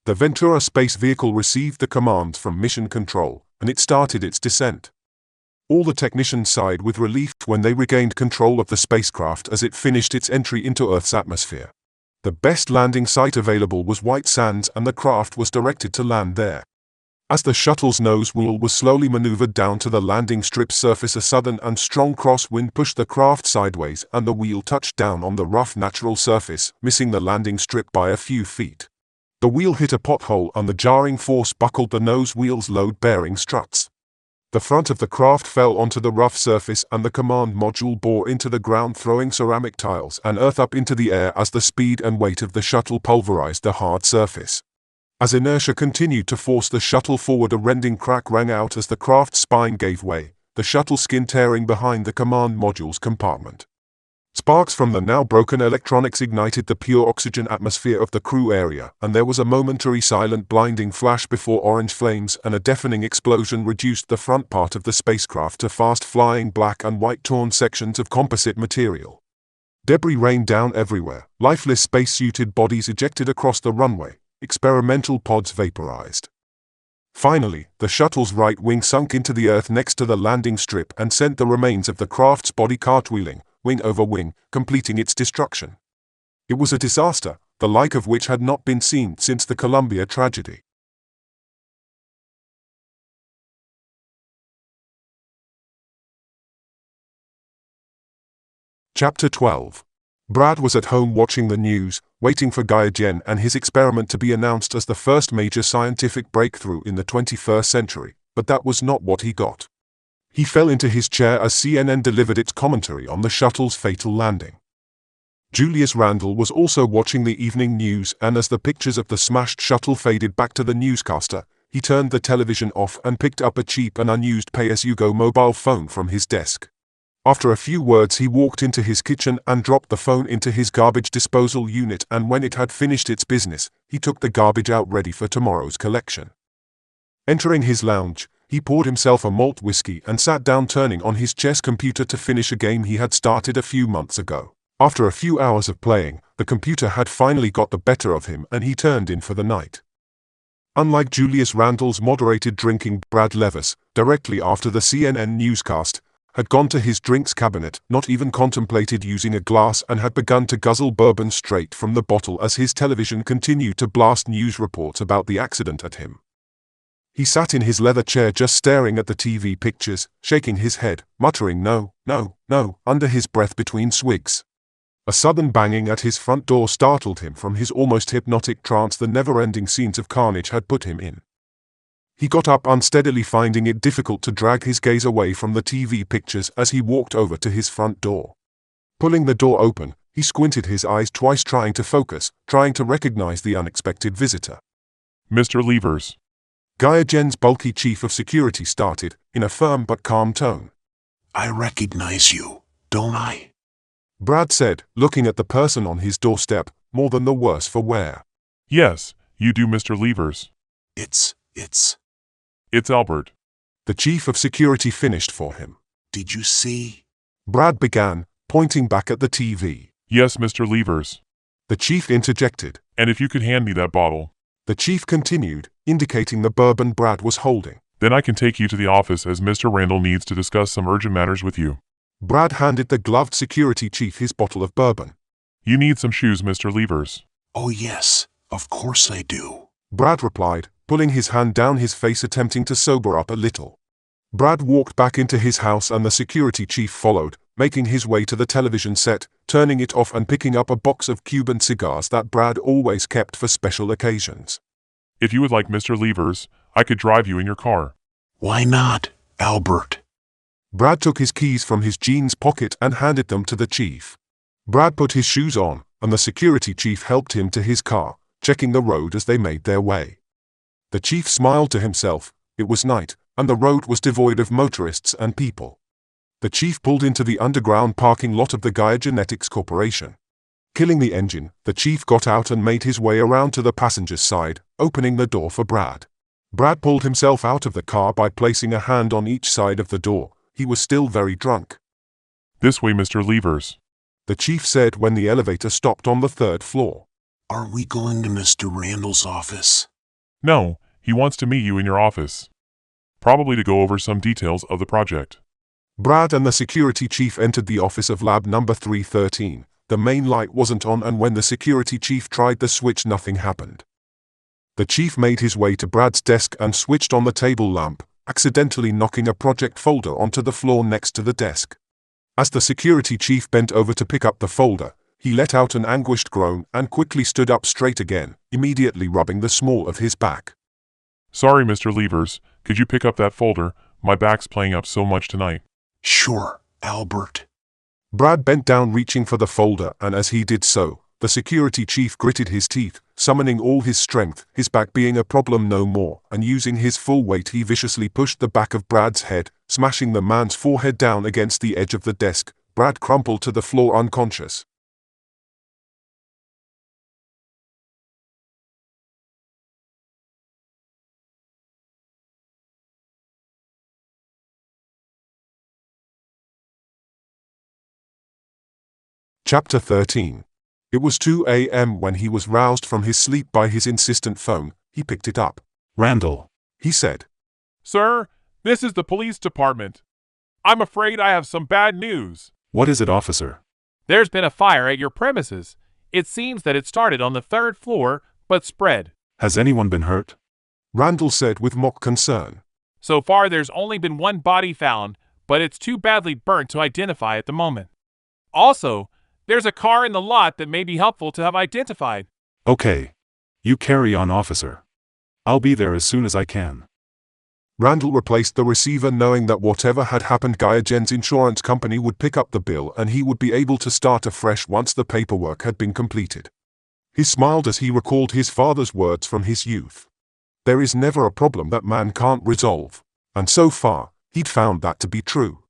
S1: The Ventura space vehicle received the commands from mission control, and it started its descent. All the technicians sighed with relief when they regained control of the spacecraft as it finished its entry into Earth's atmosphere. The best landing site available was White Sands, and the craft was directed to land there. As the shuttle's nose wheel was slowly maneuvered down to the landing strip's surface, a sudden and strong crosswind pushed the craft sideways and the wheel touched down on the rough natural surface, missing the landing strip by a few feet. The wheel hit a pothole and the jarring force buckled the nose wheel's load-bearing struts. The front of the craft fell onto the rough surface and the command module bore into the ground, throwing ceramic tiles and earth up into the air as the speed and weight of the shuttle pulverized the hard surface. As inertia continued to force the shuttle forward, a rending crack rang out as the craft's spine gave way, the shuttle skin tearing behind the command module's compartment. Sparks from the now broken electronics ignited the pure oxygen atmosphere of the crew area, and there was a momentary silent blinding flash before orange flames and a deafening explosion reduced the front part of the spacecraft to fast-flying black and white torn sections of composite material. Debris rained down everywhere, lifeless spacesuited bodies ejected across the runway, experimental pods vaporized. Finally, the shuttle's right wing sunk into the Earth next to the landing strip and sent the remains of the craft's body cartwheeling, wing over wing, completing its destruction. It was a disaster. the like of which had not been seen since the Columbia tragedy. Chapter 12. Brad was at home watching the news, waiting for GaiaGen and his experiment to be announced as the first major scientific breakthrough in the 21st century, but that was not what he got. He fell into his chair as CNN delivered its commentary on the shuttle's fatal landing. Julius Randall was also watching the evening news, and as the pictures of the smashed shuttle faded back to the newscaster, he turned the television off and picked up a cheap and unused pay-as-you-go mobile phone from his desk. After a few words, he walked into his kitchen and dropped the phone into his garbage disposal unit, and when it had finished its business, he took the garbage out ready for tomorrow's collection. Entering his lounge, he poured himself a malt whiskey and sat down, turning on his chess computer to finish a game he had started a few months ago. After a few hours of playing, the computer had finally got the better of him and he turned in for the night. Unlike Julius Randall's moderated drinking, Brad Levors, directly after the CNN newscast, had gone to his drinks cabinet, not even contemplated using a glass, and had begun to guzzle bourbon straight from the bottle as his television continued to blast news reports about the accident at him. He sat in his leather chair just staring at the TV pictures, shaking his head, muttering "no, no, no" under his breath between swigs. A sudden banging at his front door startled him from his almost hypnotic trance the never-ending scenes of carnage had put him in. He got up unsteadily, finding it difficult to drag his gaze away from the TV pictures as he walked over to his front door. Pulling the door open, he squinted his eyes twice, trying to focus, trying to recognize the unexpected visitor.
S4: Mr. Levors.
S1: GaiaGen's bulky chief of security started, in a firm but calm tone.
S2: I recognize you, don't I?
S1: Brad said, looking at the person on his doorstep, more than the worse for wear.
S4: Yes, you do, Mr. Levors.
S2: It's
S4: Albert.
S1: The chief of security finished for him.
S2: Did you see?
S1: Brad began, pointing back at the TV.
S4: Yes, Mr. Levors.
S1: The chief interjected.
S4: And if you could hand me that bottle.
S1: The chief continued, indicating the bourbon Brad was holding.
S4: Then I can take you to the office, as Mr. Randall needs to discuss some urgent matters with you.
S1: Brad handed the gloved security chief his bottle of bourbon.
S4: You need some shoes, Mr. Levors.
S2: Oh yes, of course I do.
S1: Brad replied, pulling his hand down his face, attempting to sober up a little. Brad walked back into his house and the security chief followed, making his way to the television set, turning it off and picking up a box of Cuban cigars that Brad always kept for special occasions.
S4: If you would like, Mr. Levors, I could drive you in your car.
S2: Why not, Albert?
S1: Brad took his keys from his jeans pocket and handed them to the chief. Brad put his shoes on, and the security chief helped him to his car, checking the road as they made their way. The chief smiled to himself. It was night, and the road was devoid of motorists and people. The chief pulled into the underground parking lot of the Gaia Genetics Corporation. Killing the engine, the chief got out and made his way around to the passenger's side, opening the door for Brad. Brad pulled himself out of the car by placing a hand on each side of the door. He was still very drunk.
S4: This way, Mr. Levors.
S1: The chief said when the elevator stopped on the 3rd floor.
S2: Are we going to Mr. Randall's office?
S4: No, he wants to meet you in your office. Probably to go over some details of the project.
S1: Brad and the security chief entered the office of lab number 313. The main light wasn't on, and when the security chief tried the switch, nothing happened. The chief made his way to Brad's desk and switched on the table lamp, accidentally knocking a project folder onto the floor next to the desk. As the security chief bent over to pick up the folder, he let out an anguished groan and quickly stood up straight again, immediately rubbing the small of his back.
S4: Sorry, Mr. Levors, could you pick up that folder? My back's playing up so much tonight.
S2: Sure, Albert.
S1: Brad bent down, reaching for the folder, and as he did so, the security chief gritted his teeth, summoning all his strength, his back being a problem no more, and using his full weight he viciously pushed the back of Brad's head, smashing the man's forehead down against the edge of the desk. Brad crumpled to the floor unconscious. Chapter 13. It was 2 a.m. when he was roused from his sleep by his insistent phone. He picked it up.
S3: Randall,
S1: he said.
S12: Sir, this is the police department. I'm afraid I have some bad news.
S3: What is it, officer?
S12: There's been a fire at your premises. It seems that it started on the 3rd floor, but spread.
S3: Has anyone been hurt?
S1: Randall said with mock concern.
S12: So far there's only been one body found, but it's too badly burnt to identify at the moment. Also, there's a car in the lot that may be helpful to have identified.
S3: Okay. You carry on, officer. I'll be there as soon as I can.
S1: Randall replaced the receiver, knowing that whatever had happened, GaiaGen's insurance company would pick up the bill and he would be able to start afresh once the paperwork had been completed. He smiled as he recalled his father's words from his youth. There is never a problem that man can't resolve, and so far, he'd found that to be true.